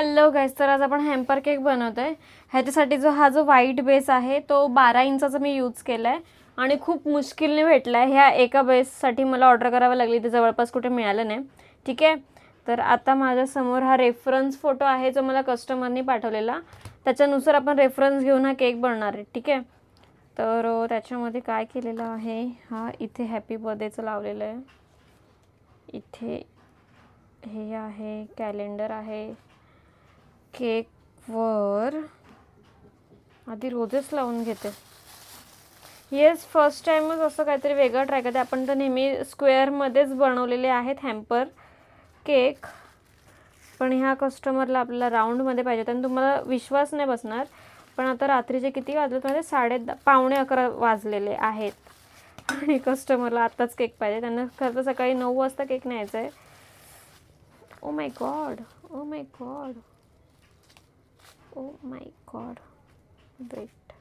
Hello गाईस, तर आज आपण हॅम्पर केक बनवतोय. ह्याच्यासाठी हा जो व्हाईट बेस आहे तो 12 इंचाचा मी यूज केला आहे आणि खूप मुश्किलने भेटला आहे. ह्या एका बेससाठी मला ऑर्डर करावं लागली, ते जवळपास कुठे मिळालं नाही. ठीक आहे, तर आता माझ्यासमोर हा रेफरन्स फोटो आहे जो मला कस्टमरनी पाठवलेला. त्याच्यानुसार आपण रेफरन्स घेऊन हा केक बनवणार आहे. ठीक आहे, तर त्याच्यामध्ये काय केलेलं आहे, हा इथे हॅपी बर्थडेचं लावलेलं आहे. इथे हे आहे, कॅलेंडर आहे. केकवर आधी रोजेस लावून घेते. येस, फर्स्ट टाईमच असं काहीतरी वेगळं ट्राय करते. आपण तर नेहमी स्क्वेअरमध्येच बनवलेले आहेत हॅम्पर केक, पण ह्या कस्टमरला आपल्याला राऊंडमध्ये पाहिजे. आणि तुम्हाला विश्वास नाही बसणार, पण आता रात्रीचे किती वाजले म्हणजे 11:30 वाजलेले आहेत आणि कस्टमरला आत्ताच केक पाहिजे. त्यांना खरं तर सकाळी 9 वाजता केक न्यायचा आहे. Oh my God, oh my God, oh my God. Wait,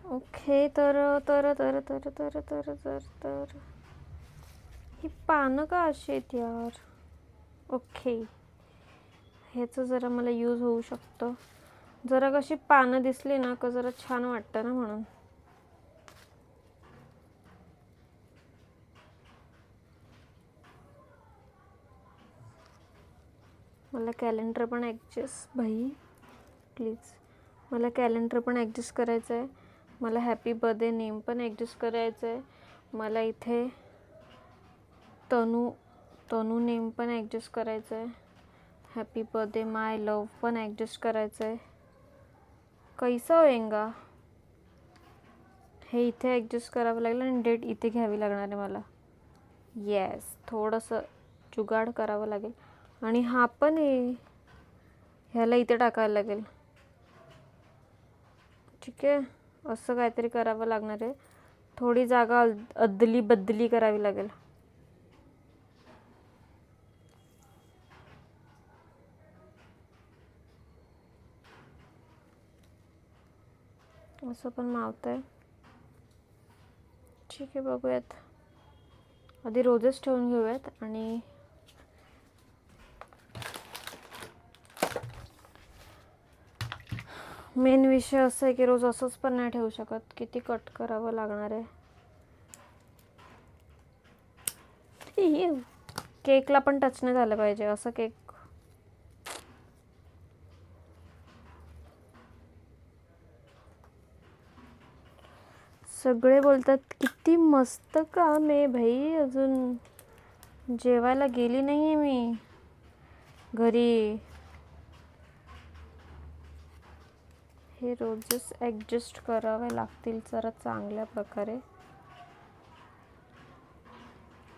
okay. तर तर तर तर तर तर तर तर ही पानं का अशी आहेत यार. ओके, ह्याचं जरा मला यूज होऊ शकतं. जरा कशी पानं दिसली ना का जरा छान वाटतं ना, म्हणून. मला कॅलेंडर पण ॲडजस्ट, भाई प्लीज, मला कॅलेंडर पण ॲडजस्ट करायचं आहे. मला हॅपी बर्थडे नेम पण ॲडजस्ट करायचं आहे. मला इथे तनू नेम पण ॲडजस्ट करायचं आहे. हॅपी बर्थडे माय लव पण ॲडजस्ट करायचं आहे. कैसा होएगा, हे इथे ॲडजस्ट करावं लागेल आणि डेट इथे घ्यावी लागणार आहे मला. येस, थोडंसं जुगाड करावं लागेल. आणि हा पण आहे, ह्याला इथे टाकायला लागेल. ठीक आहे, असं काहीतरी करावं लागणार आहे. थोडी जागा अदली बदली करावी लागेल. असं पण मावतंय. ठीक आहे, बघूयात. आधी रोजेस ठेवून घेऊयात. आणि मेन विषय असं आहे की रोज असंच पण नाही ठेवू शकत, किती कट करावं लागणार आहे. केकला पण टच नाही झालं पाहिजे असं केक. सगळे बोलतात किती मस्त काम आहे भाई, अजून जेवायला गेली नाही आहे मी घरी. हे रोजेस ॲडजस्ट करावे लागतील जरा चांगल्या प्रकारे,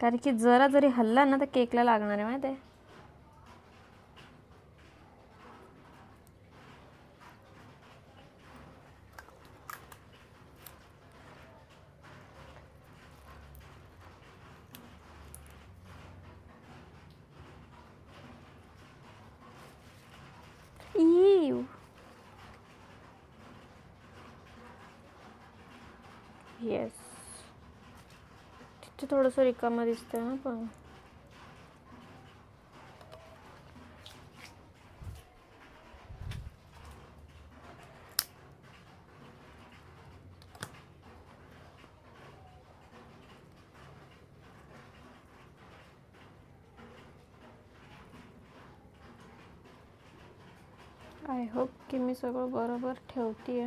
कारण की जरा जरी हल्ला ना तर केकला लागणार आहे, माहिती आहे. येस, तिथे थोडंसं रिकामं दिसतंय ना, पण आय होप की मी सगळं बरोबर ठेवते.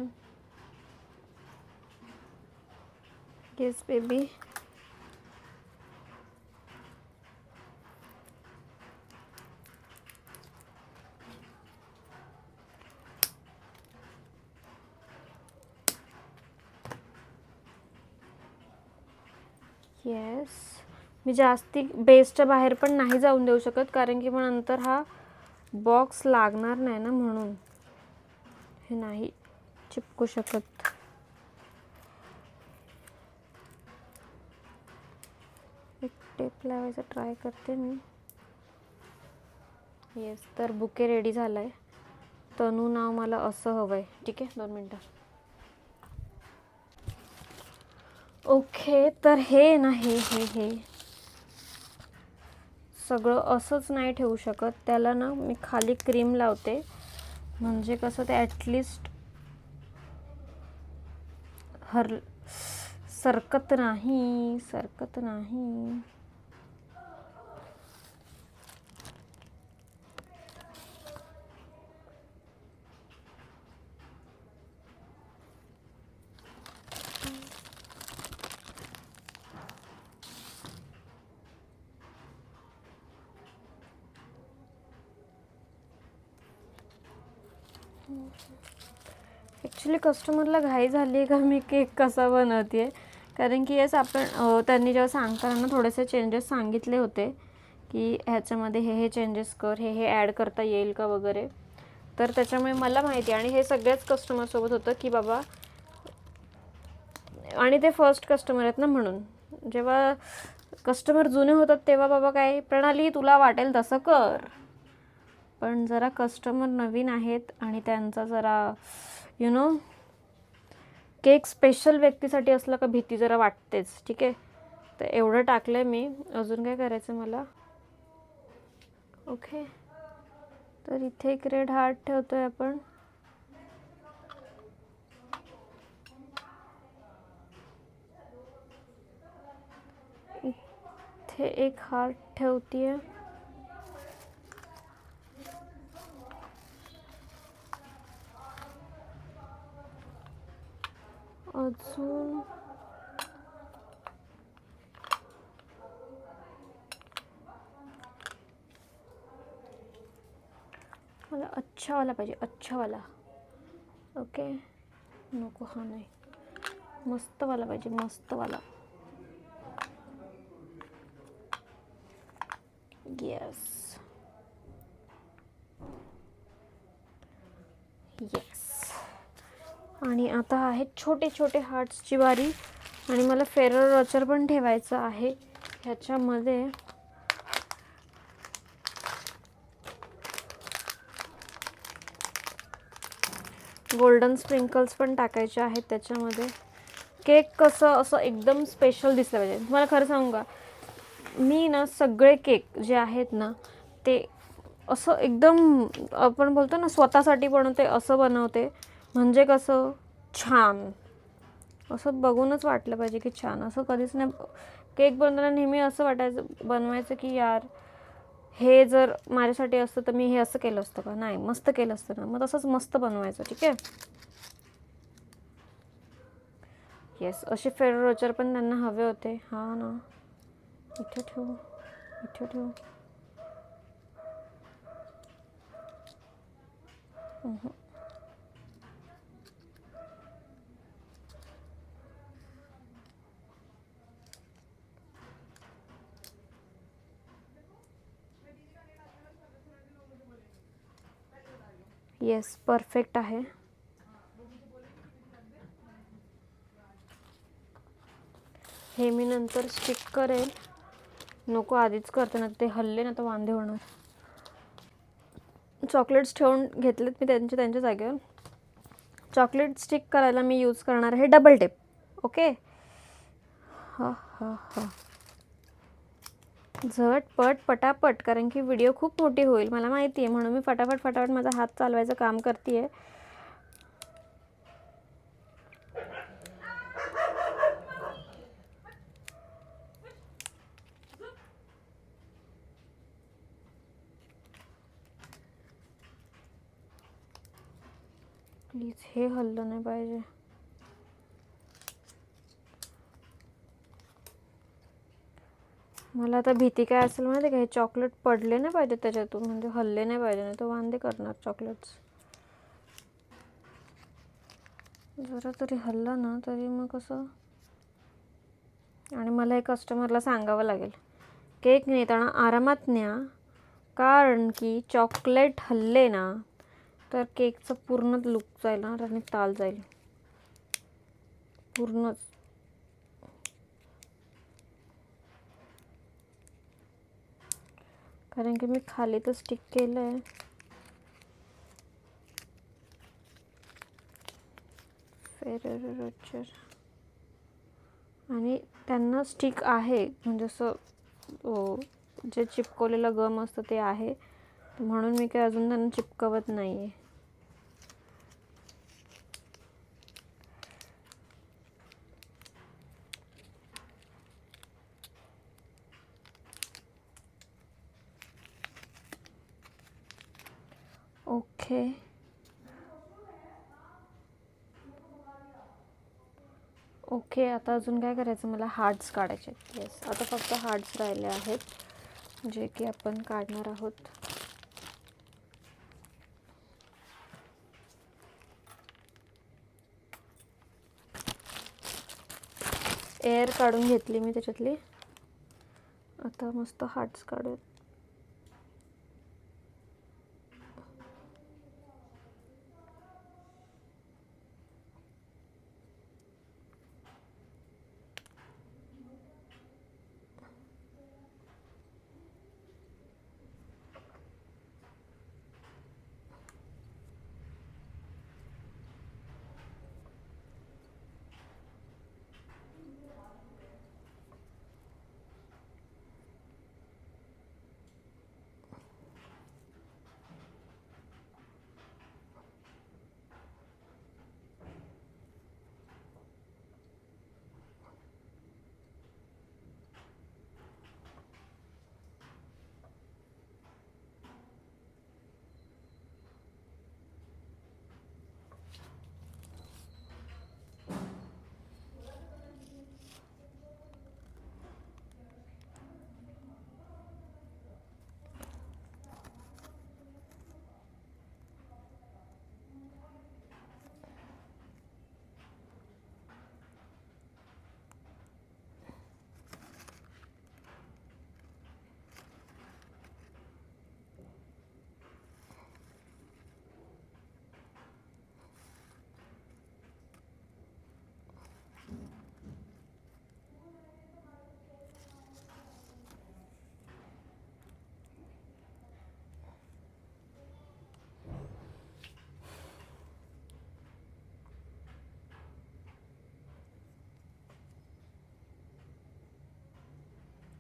Yes baby. येस, मी जास्ती बेसच्या बाहेर पण नाही जाऊन देऊ शकत, कारण की मग नंतर हा बॉक्स लागणार नाही ना, म्हणून हे नाही चिपकू शकत. एक टेप लावायचा ट्राय करते मी. येस, तर बुके रेडी झाला आहे. तनू नाव मला असं हवं आहे. ठीक आहे, 2 मिनटं. ओके, तर हे ना हे सगळं असंच नाही ठेवू शकत. त्याला ना मी खाली क्रीम लावते, म्हणजे कसं ते ॲटलिस्ट सरकत नाही. ॲक्च्युली कस्टमरला घाई झाली आहे का मी केक कसा बनवते आहे, कारण की येस आपण त्यांनी जेव्हा सांगताना थोडेसे चेंजेस सांगितले होते की ह्याच्यामध्ये हे चेंजेस कर, हे ॲड करता येईल का वगैरे. तर त्याच्यामुळे मला माहिती आहे, आणि हे सगळ्याच कस्टमरसोबत होतं की बाबा, आणि ते फर्स्ट कस्टमर आहेत ना, म्हणून जेव्हा कस्टमर जुने होतात तेव्हा बाबा काय, प्रणाली तुला वाटेल तसं कर. पण जरा कस्टमर नवीन आहेत आणि त्यांचा जरा केक स्पेशल व्यक्तीसाठी असलं का भीती जरा वाटतेच. ठीक आहे, तर एवढं टाकलं आहे मी. अजून काय करायचं मला? ओके, तर इथे एक रेड हार्ट ठेवतोय आपण. इथे एक हार्ट ठेवतीये. अजून मला अच्छावाला पाहिजे, अच्छावाला. ओके, नको हा नाही, मस्तवाला पाहिजे, मस्तवाला. Yes yes. आणि आता आहेत छोटे छोटे हार्ट्सची बारी, आणि मला फेरर रोचर पण ठेवायचं आहे ह्याच्यामध्ये. गोल्डन स्प्रिंकल्स पण टाकायचे आहेत त्याच्यामध्ये. केक कसं असं एकदम स्पेशल दिसलं पाहिजे. तुम्हाला खरं सांगू का, मी ना सगळे केक जे आहेत ना ते असं एकदम आपण बोलतो ना स्वतःसाठी बनवते, असं बनवते. म्हणजे कसं छान, असं बघूनच वाटलं पाहिजे की छान. असं कधीच नाही. केक बनवताना नेहमी असं बनवायचं की यार हे जर माझ्यासाठी असतं तर मी हे असं केलं असतं का, नाही मस्त केलं असतं ना, मग तसंच मस्त बनवायचं. ठीक आहे, येस. असे फेरो रोचर पण त्यांना हवे होते. हा ना, इथे ठेवू, इथे ठेवू. येस, परफेक्ट आहे. हे मी नंतर स्टिक करेल. नको आधीच करते ना, ते हल्ले ना तर वांदे होणार. चॉकलेट्स ठेवून घेतलेत मी त्यांच्या जागेवर. चॉकलेट स्टिक करायला मी यूज करणार आहे डबल टेप. ओके, हा हा हा, झटपट पटापट, कारण की व्हिडिओ खूप मोठी होईल मला माहिती आहे, म्हणून मी फटाफट माझा हात चालवायचं काम करते आहे. प्लीज हे हल्लं नाही पाहिजे. मला आता भीती काय असेल माहिती का, हे चॉकलेट पडले नाही पाहिजे त्याच्यातून, म्हणजे हल्ले नाही पाहिजे, नाही तर वांदे करणार चॉकलेट्स. जरा तरी हल्ला ना तरी मग कसं. आणि मला हे कस्टमरला सांगावं लागेल, केक नेताना आरामात न्या, कारण की चॉकलेट हल्ले ना तर केकचं पूर्ण लुक जाईल ना, आणि ताल जाईल पूर्णच. कारण की मी खाली तर स्टिक केलं आहे. फेरेरो रोचर आणि त्यांना स्टिक आहे, म्हणजे असं जे चिपकवलेलं गम असतं ते आहे, म्हणून मी काय अजून त्यांना चिपकवत नाही आहे. Okay, okay. आता अजून काय करायचं, मला हार्ट्स काढायचे आहेत. येस, आता फक्त हार्ट्स राहिले आहेत जे की आपण काढणार आहोत. एअर काढून घेतली मी त्याच्यातली. आता मस्त हार्ट्स काढूयात.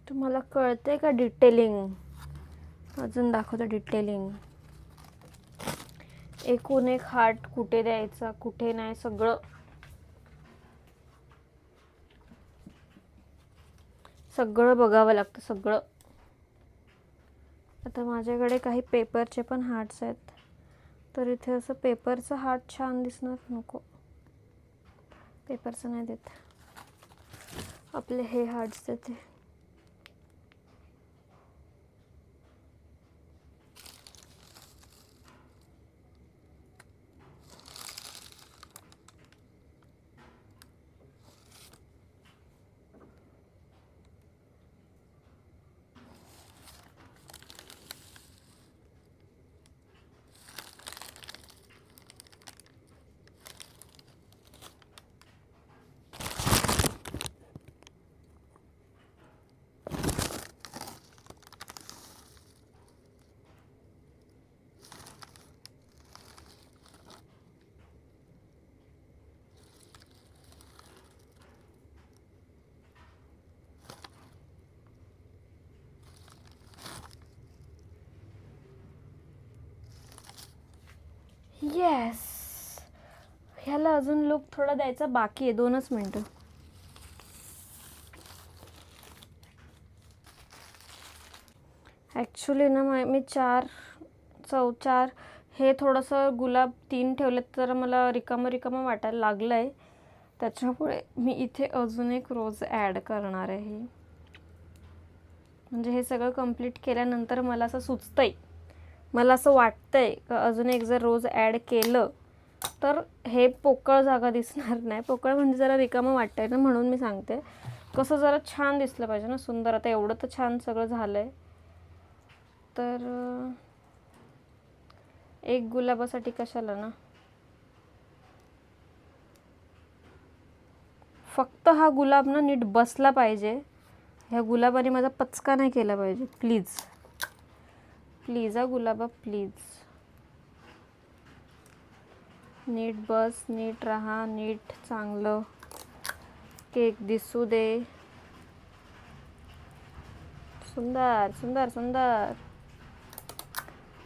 तुम्हाला कळते का डिटेलिंग? अजून दाखवतो डिटेलिंग. एकूण एक हार्ट कुठे द्यायचा, कुठे नाही, सगळं सगळं बघावं लागतं, सगळं. आता माझ्याकडे काही पेपरचे पण हार्ट्स आहेत, तर इथे असं पेपरचं हार्ट छान दिसणार नको, पेपरचं नाही देत, आपले हे हार्ट्स देते. येस, ह्याला अजून लुक थोडा द्यायचा बाकी आहे, 2च मिनटं. ॲक्च्युली ना मी 4 हे थोडंसं गुलाब 3 ठेवलेत, तर मला रिकामं वाटायला लागलं आहे, त्याच्यामुळे मी इथे अजून एक रोज ॲड करणार आहे. म्हणजे हे सगळं कंप्लीट केल्यानंतर मला असं सुचतंय, मला असं वाटतंय का अजून एक जर रोज ॲड केलं तर हे पोकळ जागा दिसणार नाही. पोकळ म्हणजे जरा रिकामं वाटतंय ना, म्हणून मी सांगते. कसं जरा छान दिसलं पाहिजे ना, सुंदर. आता एवढं तर छान सगळं झालं आहे, तर एक गुलाबासाठी कशाला ना. फक्त हा गुलाब ना नीट बसला पाहिजे, ह्या गुलाबाने माझा पचका नाही केला पाहिजे. प्लीज प्लीज हा गुलाबा, प्लीज. नीट बस, नीट राहा, नीट चांगलं केक दिसू दे. सुंदर सुंदर सुंदर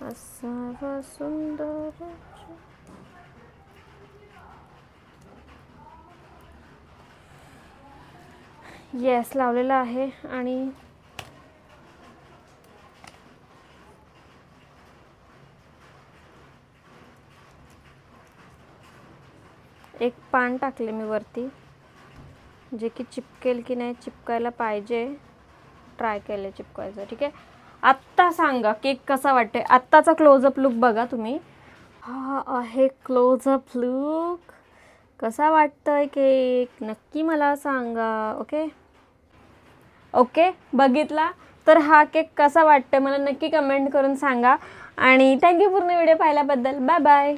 असावा सुंदर. येस लावलेला आहे. आणि एक पान टाकले मी वरती, जे की चिपकेल की नाही, चिपकायला पाहिजे. ट्राय केले चिपकायचं. ठीक आहे. आत्ता सांगा केक कसा वाटते. आत्ताचा क्लोजअप लुक बघा तुम्ही. हा आहे क्लोजअप लुक. कसा वाटतोय केक नक्की मला सांगा. ओके ओके बघितला तर हा केक कसा वाटतोय मला नक्की कमेंट करून सांगा. आणि थँक्यू पूर्ण व्हिडिओ पाहिल्याबद्दल. Bye bye.